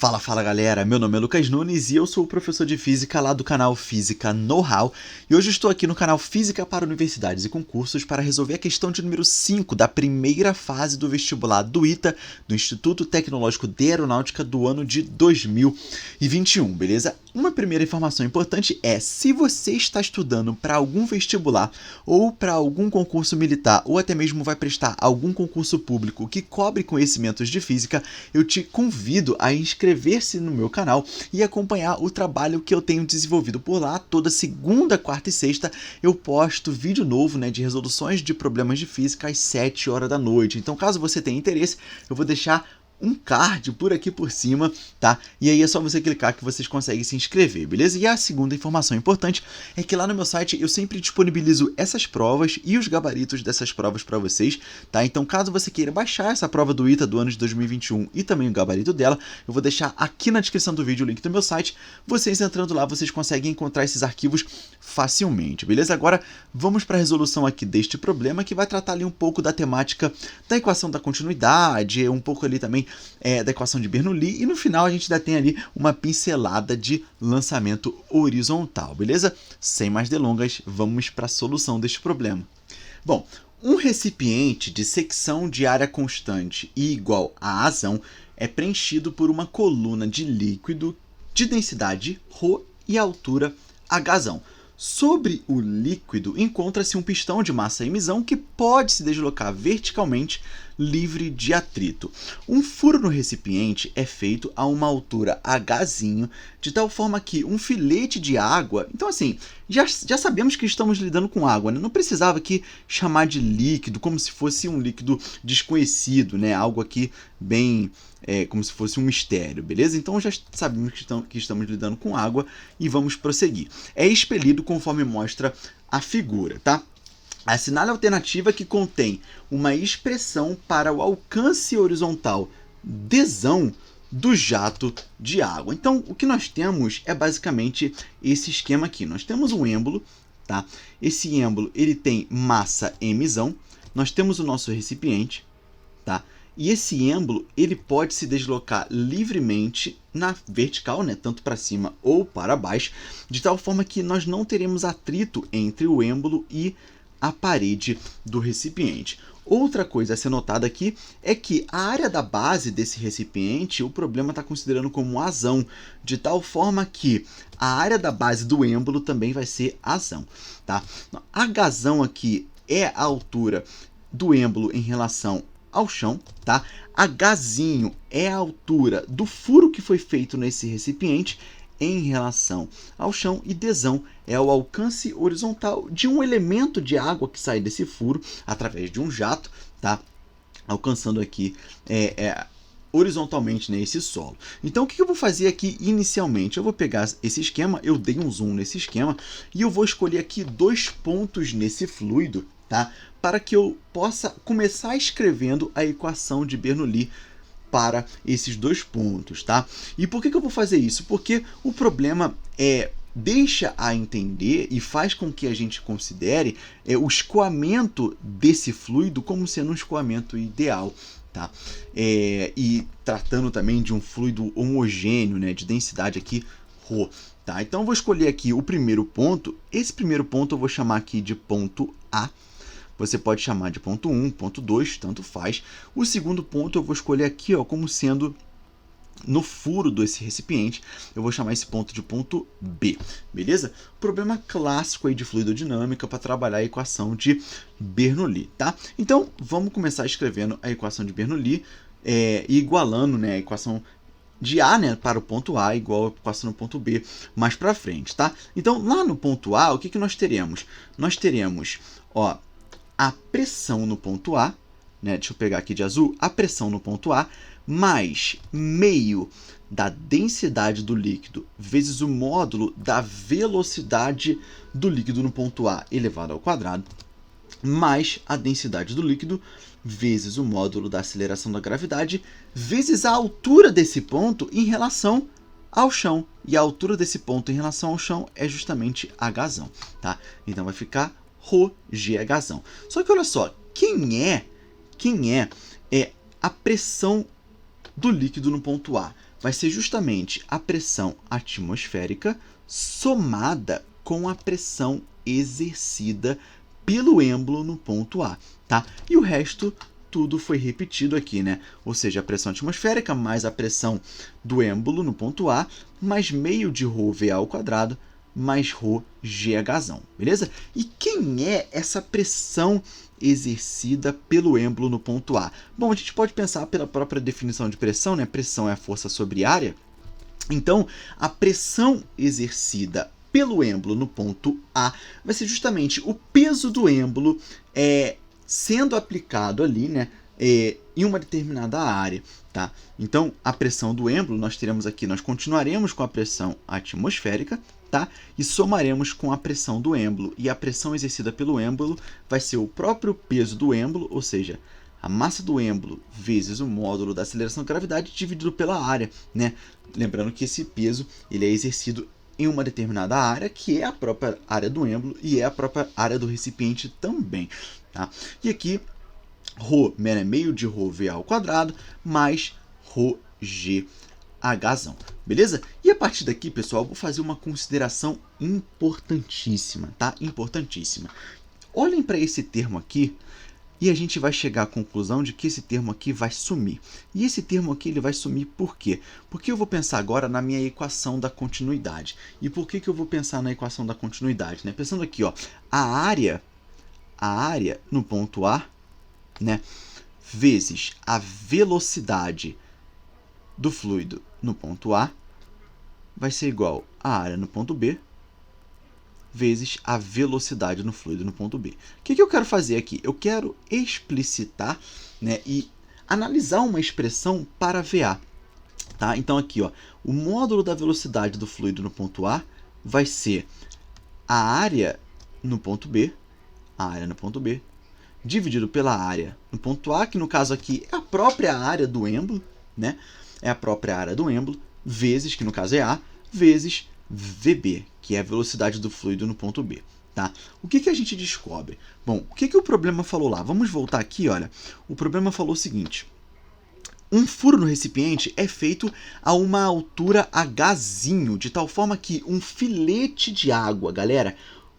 Fala galera, meu nome é Lucas Nunes e eu sou o professor de Física lá do canal Física Know-How e hoje estou aqui no canal Física para Universidades e Concursos para resolver a questão de número 5 da primeira fase do vestibular do ITA, do Instituto Tecnológico de Aeronáutica do ano de 2021, beleza? Uma primeira informação importante é, se você está estudando para algum vestibular ou para algum concurso militar ou até mesmo vai prestar algum concurso público que cobre conhecimentos de física, eu te convido a inscrever-se no meu canal e acompanhar o trabalho que eu tenho desenvolvido por lá. Toda segunda, quarta e sexta eu posto vídeo novo, de resoluções de problemas de física às 7 horas da noite. Então, caso você tenha interesse, eu vou deixar um card por aqui por cima, tá? E aí é só você clicar que vocês conseguem se inscrever, beleza? E a segunda informação importante é que lá no meu site eu sempre disponibilizo essas provas e os gabaritos dessas provas para vocês, tá? Então, caso você queira baixar essa prova do ITA do ano de 2021 e também o gabarito dela, eu vou deixar aqui na descrição do vídeo o link do meu site. Vocês entrando lá, vocês conseguem encontrar esses arquivos facilmente, beleza? Agora, vamos para a resolução aqui deste problema, que vai tratar ali um pouco da temática da equação da continuidade, um pouco ali também da equação de Bernoulli, e no final a gente ainda tem ali uma pincelada de lançamento horizontal, beleza? Sem mais delongas, vamos para a solução deste problema. Bom, um recipiente de secção de área constante e igual a azão é preenchido por uma coluna de líquido de densidade ρ e altura hzão. Sobre o líquido encontra-se um pistão de massa mzão que pode se deslocar verticalmente livre de atrito. Um furo no recipiente é feito a uma altura hzinho, de tal forma que um filete de água... Então, assim, já sabemos que estamos lidando com água, né? Não precisava aqui chamar de líquido, como se fosse um líquido desconhecido, né? Algo aqui bem... como se fosse um mistério, beleza? Então, já sabemos que estamos lidando com água e vamos prosseguir. É expelido conforme mostra a figura, tá? Assinale a alternativa que contém uma expressão para o alcance horizontal Dzão do jato de água. Então, o que nós temos é basicamente esse esquema aqui. Nós temos um êmbolo, tá? Esse êmbolo ele tem massa mzão. Nós temos o nosso recipiente, tá? E esse êmbolo ele pode se deslocar livremente na vertical, né, tanto para cima ou para baixo, de tal forma que nós não teremos atrito entre o êmbolo e a parede do recipiente. Outra coisa a ser notada aqui é que a área da base desse recipiente, o problema está considerando como azão, de tal forma que a área da base do êmbolo também vai ser azão, tá? Hzão aqui é a altura do êmbolo em relação ao chão, tá? Hzinho é a altura do furo que foi feito nesse recipiente em relação ao chão, e Dzão é o alcance horizontal de um elemento de água que sai desse furo através de um jato, tá? Alcançando aqui horizontalmente, né, esse solo. Então, o que eu vou fazer aqui inicialmente? Eu vou pegar esse esquema, eu dei um zoom nesse esquema, e eu vou escolher aqui 2 pontos nesse fluido, tá? Para que eu possa começar escrevendo a equação de Bernoulli para esses 2 pontos, tá? E por que eu vou fazer isso? Porque o problema deixa a entender e faz com que a gente considere o escoamento desse fluido como sendo um escoamento ideal, tá? E tratando também de um fluido homogêneo, né, de densidade aqui ρ, tá? Então eu vou escolher aqui o primeiro ponto. Esse primeiro ponto eu vou chamar aqui de ponto A. Você pode chamar de ponto 1, ponto 2, tanto faz. O segundo ponto eu vou escolher aqui, ó, como sendo no furo desse recipiente. Eu vou chamar esse ponto de ponto B, beleza? Problema clássico aí de fluidodinâmica para trabalhar a equação de Bernoulli, tá? Então, vamos começar escrevendo a equação de Bernoulli, igualando, né, a equação de A, né, para o ponto A igual a equação no ponto B mais para frente, tá? Então, lá no ponto A, o que nós teremos? Nós teremos, ó, a pressão no ponto A, né? Deixa eu pegar aqui de azul, a pressão no ponto A, mais meio da densidade do líquido vezes o módulo da velocidade do líquido no ponto A elevado ao quadrado, mais a densidade do líquido vezes o módulo da aceleração da gravidade vezes a altura desse ponto em relação ao chão. E a altura desse ponto em relação ao chão é justamente Hzão, tá? Então vai ficar ρgHzão. Só que olha só, quem é a pressão do líquido no ponto A? vai ser justamente a pressão atmosférica somada com a pressão exercida pelo êmbolo no ponto A, tá? E o resto tudo foi repetido aqui, né? Ou seja, a pressão atmosférica mais a pressão do êmbolo no ponto A, mais meio de ρVA ao quadrado, mais ρGH, beleza? E quem é essa pressão exercida pelo êmbolo no ponto A? Bom, a gente pode pensar pela própria definição de pressão, né? Pressão é a força sobre área. Então, a pressão exercida pelo êmbolo no ponto A vai ser justamente o peso do êmbolo sendo aplicado ali, né, em uma determinada área, tá? Então, a pressão do êmbolo, nós continuaremos com a pressão atmosférica, tá? E somaremos com a pressão do êmbolo. E a pressão exercida pelo êmbolo vai ser o próprio peso do êmbolo, ou seja, a massa do êmbolo vezes o módulo da aceleração da gravidade dividido pela área, né? Lembrando que esse peso ele é exercido em uma determinada área, que é a própria área do êmbolo e é a própria área do recipiente também, tá? E aqui, ρ é meio de ρVA ao quadrado mais ρGH, beleza? E a partir daqui, pessoal, eu vou fazer uma consideração importantíssima, tá? Importantíssima. Olhem para esse termo aqui, e a gente vai chegar à conclusão de que esse termo aqui vai sumir. E esse termo aqui ele vai sumir por quê? Porque eu vou pensar agora na minha equação da continuidade. E por que eu vou pensar na equação da continuidade? Né? Pensando aqui, ó, a área no ponto A, né, vezes a velocidade do fluido no ponto A vai ser igual à área no ponto B vezes a velocidade no fluido no ponto B. O que eu quero fazer aqui? Eu quero explicitar, né, e analisar uma expressão para VA. Tá? Então, aqui, ó, o módulo da velocidade do fluido no ponto A vai ser a área no ponto B, dividido pela área no ponto A, que no caso aqui é a própria área do êmbolo, né? É a própria área do êmbolo, vezes, que no caso é A, vezes VB, que é a velocidade do fluido no ponto B. Tá? O que a gente descobre? Bom, o que o problema falou lá? Vamos voltar aqui, olha. O problema falou o seguinte. Um furo no recipiente é feito a uma altura Hzinho, de tal forma que um filete de água, galera,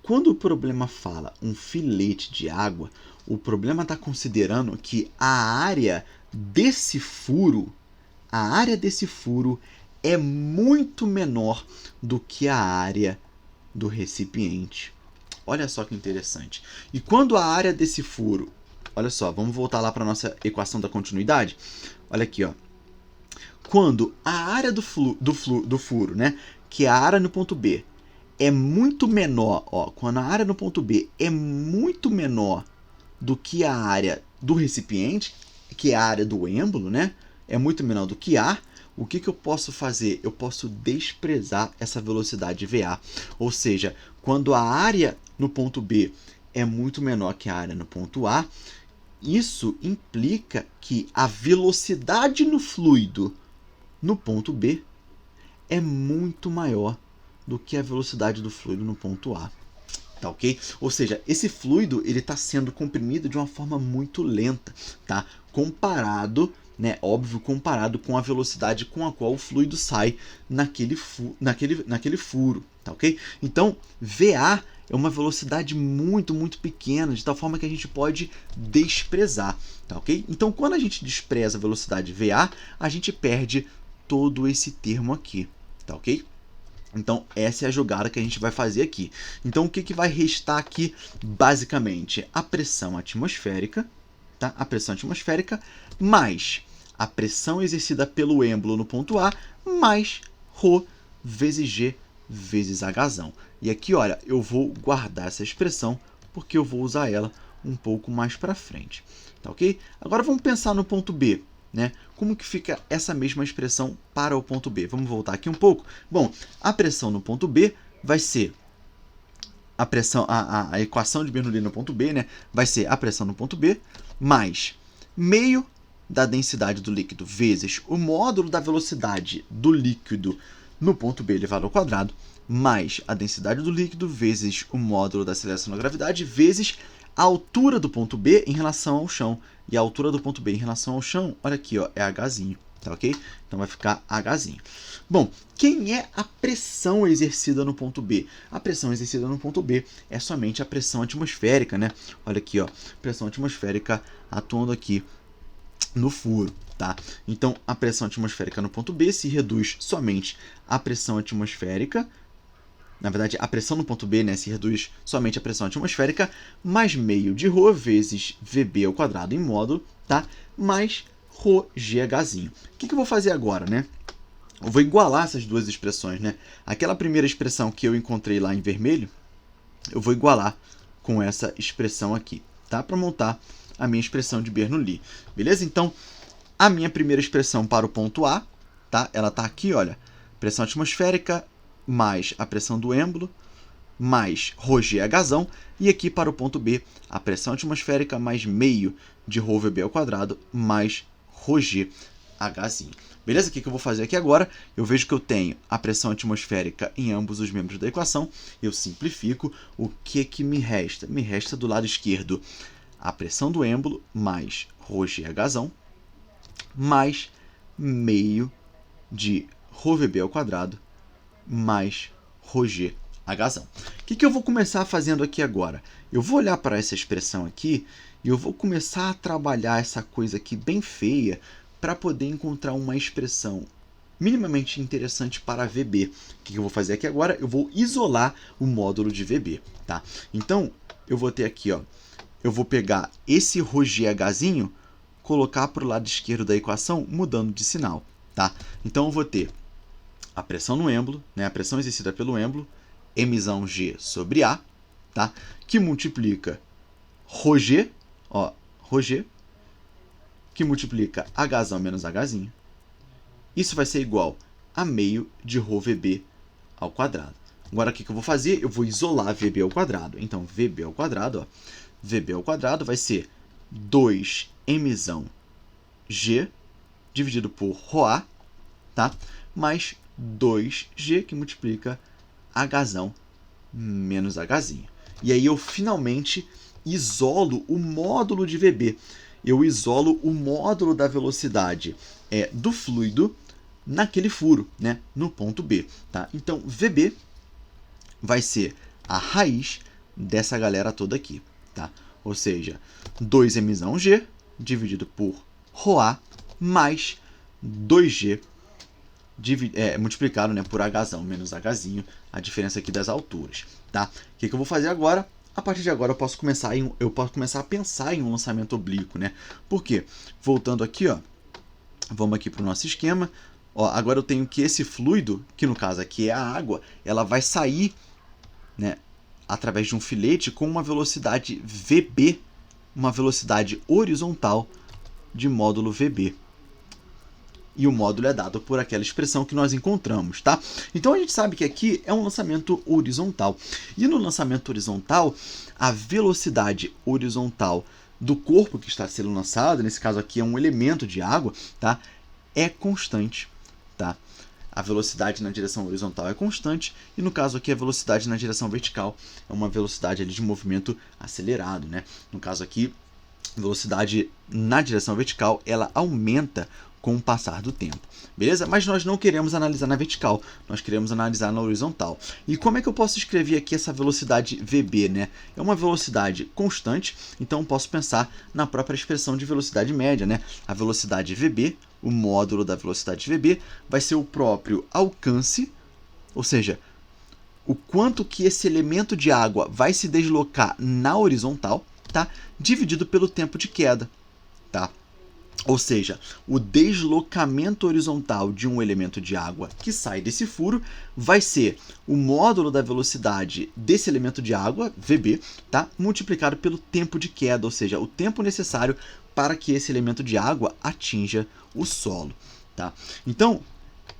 quando o problema fala um filete de água, o problema está considerando que a área desse furo é muito menor do que a área do recipiente. Olha só que interessante. E quando a área desse furo... Olha só, vamos voltar lá para a nossa equação da continuidade. Olha aqui, ó. Quando a área do furo, né, que é a área no ponto B, é muito menor, ó, quando a área no ponto B é muito menor do que a área do recipiente, que é a área do êmbolo, né, é muito menor do que A, o que eu posso fazer? Eu posso desprezar essa velocidade VA. Ou seja, quando a área no ponto B é muito menor que a área no ponto A, isso implica que a velocidade no fluido no ponto B é muito maior do que a velocidade do fluido no ponto A. Tá, ok? Ou seja, esse fluido está sendo comprimido de uma forma muito lenta, tá? Comparado, né, óbvio, comparado com a velocidade com a qual o fluido sai naquele furo, tá, ok? Então, VA é uma velocidade muito, muito pequena, de tal forma que a gente pode desprezar, tá, ok? Então, quando a gente despreza a velocidade VA, a gente perde todo esse termo aqui, tá, ok? Então, essa é a jogada que a gente vai fazer aqui. Então, o que vai restar aqui, basicamente? A pressão atmosférica, tá? A pressão atmosférica mais a pressão exercida pelo êmbolo no ponto A, mais ρ vezes G vezes H. E aqui, olha, eu vou guardar essa expressão, porque eu vou usar ela um pouco mais para frente, tá, ok? Agora, vamos pensar no ponto B. Né? Como que fica essa mesma expressão para o ponto B? Vamos voltar aqui um pouco. Bom, a pressão no ponto B vai ser a pressão, a equação de Bernoulli no ponto B, né? Vai ser a pressão no ponto B mais meio da densidade do líquido vezes o módulo da velocidade do líquido no ponto B elevado ao quadrado mais a densidade do líquido vezes o módulo da aceleração da gravidade vezes a altura do ponto B em relação ao chão. E a altura do ponto B em relação ao chão, olha aqui, ó, é Hzinho, tá ok? Então vai ficar Hzinho. Bom, quem é a pressão exercida no ponto B? A pressão exercida no ponto B é somente a pressão atmosférica, né? Olha aqui, ó, pressão atmosférica atuando aqui no furo, tá? Então, a pressão atmosférica no ponto B se reduz somente à pressão atmosférica. Na verdade, a pressão no ponto B, né, se reduz somente à pressão atmosférica, mais meio de ρ vezes VB ao quadrado em módulo, tá? Mais ρgHzinho. O que eu vou fazer agora, né? Eu vou igualar essas duas expressões, né? Aquela primeira expressão que eu encontrei lá em vermelho, eu vou igualar com essa expressão aqui, tá? Para montar a minha expressão de Bernoulli, beleza? Então, a minha primeira expressão para o ponto A, tá? Ela está aqui, olha, pressão atmosférica mais a pressão do êmbolo, mais ρgHzão, e aqui para o ponto B, a pressão atmosférica mais meio de ρVB ao quadrado, mais ρgHzinho. Beleza? O que eu vou fazer aqui agora? Eu vejo que eu tenho a pressão atmosférica em ambos os membros da equação, eu simplifico, o que me resta? Me resta do lado esquerdo a pressão do êmbolo mais ρgHzão, mais meio de ρVB ao quadrado, mais ρgHzão. O que eu vou começar fazendo aqui agora? Eu vou olhar para essa expressão aqui e eu vou começar a trabalhar essa coisa aqui bem feia para poder encontrar uma expressão minimamente interessante para VB. O que eu vou fazer aqui agora? Eu vou isolar o módulo de VB, tá? Então, eu vou ter aqui, ó, eu vou pegar esse ρgHzinho, colocar para o lado esquerdo da equação, mudando de sinal, tá? Então, eu vou ter a pressão no êmbolo, né, a pressão exercida pelo êmbolo, Mzão G sobre A, tá? Que multiplica ρg, ó, ρg, que multiplica Hzão menos Hzinho. Isso vai ser igual a meio de ρVB ao quadrado. Agora, o que eu vou fazer? Eu vou isolar VB ao quadrado. Então, VB ao quadrado, ó, VB ao quadrado vai ser 2Mzão G dividido por ρA, tá? Mais 2G, que multiplica Hzão menos Hzinho. E aí eu finalmente isolo o módulo de VB. Eu isolo o módulo da velocidade do fluido naquele furo, né, no ponto B. Tá? Então, VB vai ser a raiz dessa galera toda aqui. Tá? Ou seja, 2Mzão G dividido por ρA mais 2G multiplicado, né, por Hzão menos Hzinho, a diferença aqui das alturas. Tá? O que eu vou fazer agora? A partir de agora eu posso começar a pensar em um lançamento oblíquo, né? Por quê? Voltando aqui, ó, vamos aqui para o nosso esquema. Ó, agora eu tenho que esse fluido, que no caso aqui é a água, ela vai sair, né, através de um filete com uma velocidade VB, uma velocidade horizontal de módulo VB. E o módulo é dado por aquela expressão que nós encontramos, tá? Então, a gente sabe que aqui é um lançamento horizontal. E no lançamento horizontal, a velocidade horizontal do corpo que está sendo lançado, nesse caso aqui é um elemento de água, tá? É constante, tá? A velocidade na direção horizontal é constante e, no caso aqui, a velocidade na direção vertical é uma velocidade ali de movimento acelerado, né? No caso aqui, a velocidade na direção vertical, ela aumenta com o passar do tempo, beleza? Mas nós não queremos analisar na vertical, nós queremos analisar na horizontal. E como é que eu posso escrever aqui essa velocidade VB, né? É uma velocidade constante, então eu posso pensar na própria expressão de velocidade média, né? A velocidade VB, o módulo da velocidade VB, vai ser o próprio alcance, ou seja, o quanto que esse elemento de água vai se deslocar na horizontal, tá? Dividido pelo tempo de queda, tá? Ou seja, o deslocamento horizontal de um elemento de água que sai desse furo vai ser o módulo da velocidade desse elemento de água, VB, tá? Multiplicado pelo tempo de queda, ou seja, o tempo necessário para que esse elemento de água atinja o solo. Tá? Então,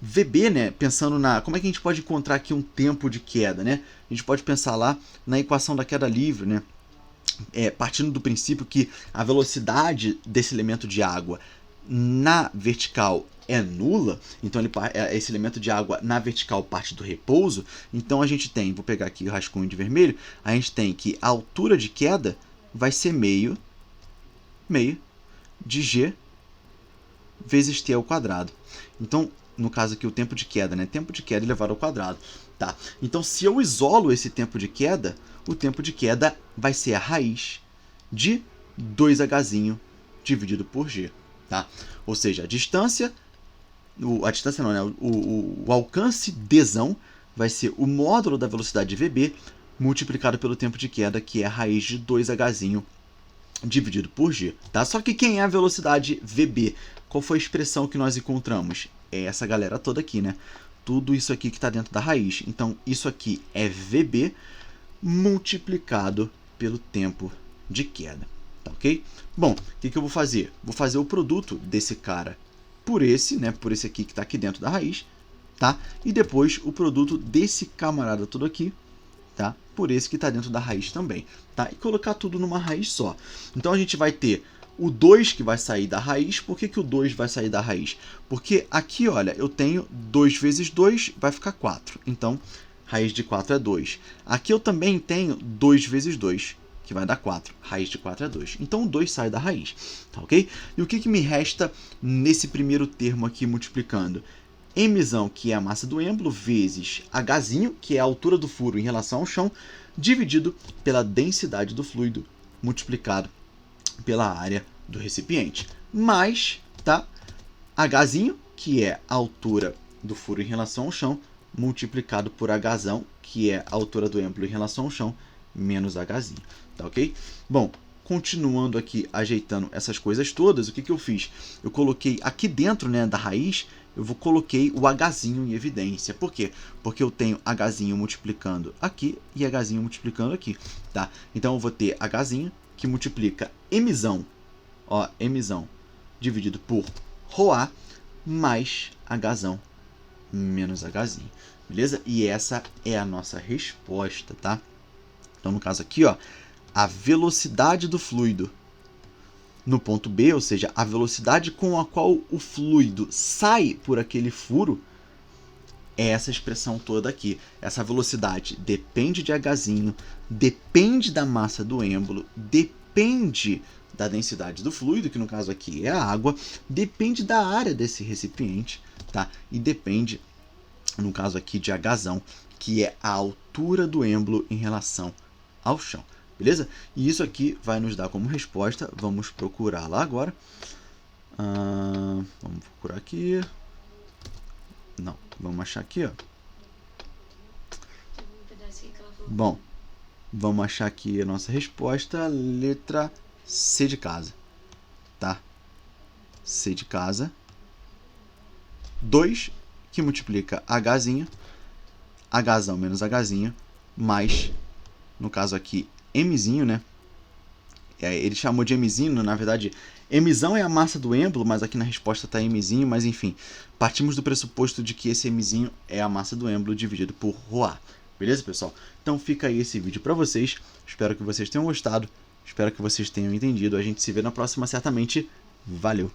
VB, né, pensando como é que a gente pode encontrar aqui um tempo de queda, né? A gente pode pensar lá na equação da queda livre, né? Partindo do princípio que a velocidade desse elemento de água na vertical é nula, então esse elemento de água na vertical parte do repouso, então a gente tem, vou pegar aqui o rascunho de vermelho, a gente tem que a altura de queda vai ser meio de G vezes t ao quadrado. Então, no caso aqui, o tempo de queda, né? Tempo de queda elevado ao quadrado. Tá? Então, se eu isolo esse tempo de queda, o tempo de queda vai ser a raiz de 2h dividido por g. Tá? Ou seja, a distância não, né? O alcance dzão vai ser o módulo da velocidade vb multiplicado pelo tempo de queda, que é a raiz de 2h dividido por g. Tá? Só que quem é a velocidade vb? Qual foi a expressão que nós encontramos? É essa galera toda aqui, né? Tudo isso aqui que está dentro da raiz. Então, isso aqui é vb multiplicado pelo tempo de queda. Tá, ok? Bom, o que eu vou fazer? Vou fazer o produto desse cara por esse, né? Por esse aqui que está aqui dentro da raiz, tá? E depois o produto desse camarada todo aqui, tá? Por esse que está dentro da raiz também, tá? E colocar tudo numa raiz só. Então, a gente vai ter o 2 que vai sair da raiz. Por que o 2 vai sair da raiz? Porque aqui, olha, eu tenho 2 vezes 2, vai ficar 4. Então, raiz de 4 é 2. Aqui eu também tenho 2 vezes 2, que vai dar 4. Raiz de 4 é 2. Então, o 2 sai da raiz, tá ok? E o que me resta nesse primeiro termo aqui multiplicando? Mzão, que é a massa do êmbolo, vezes Hzinho, que é a altura do furo em relação ao chão, dividido pela densidade do fluido, multiplicado pela área do recipiente. Mais, tá? Hzinho, que é a altura do furo em relação ao chão, multiplicado por Hzão, que é a altura do êmbolo em relação ao chão, menos Hzinho. Tá ok? Bom, continuando aqui, ajeitando essas coisas todas, o que eu fiz? Eu coloquei aqui dentro, né, da raiz, coloquei o Hzinho em evidência. Por quê? Porque eu tenho Hzinho multiplicando aqui e Hzinho multiplicando aqui. Tá? Então, eu vou ter Hzinho, que multiplica Mzão, ó, Mzão, dividido por ρA, mais Hzão, menos Hzinho. Beleza? E essa é a nossa resposta, tá? Então, no caso aqui, ó, a velocidade do fluido no ponto B, ou seja, a velocidade com a qual o fluido sai por aquele furo, é essa expressão toda aqui. Essa velocidade depende de Hzinho, depende da massa do êmbolo, depende da densidade do fluido, que no caso aqui é a água, depende da área desse recipiente, tá? E depende, no caso aqui, de Hzão, que é a altura do êmbolo em relação ao chão. Beleza? E isso aqui vai nos dar como resposta. Vamos procurar lá agora. Vamos procurar aqui. Não, vamos achar aqui, ó. Bom, vamos achar aqui a nossa resposta. Letra C de casa. Tá? C de casa. 2, que multiplica Hzinho. Hzão menos Hzinho. Mais, no caso aqui, Mzinho, né? Ele chamou de Mzinho, na verdade, Mzão é a massa do êmbolo, mas aqui na resposta está Mzinho, mas enfim, partimos do pressuposto de que esse Mzinho é a massa do êmbolo dividido por ρA. Beleza, pessoal? Então fica aí esse vídeo para vocês, espero que vocês tenham gostado, espero que vocês tenham entendido, a gente se vê na próxima certamente, valeu!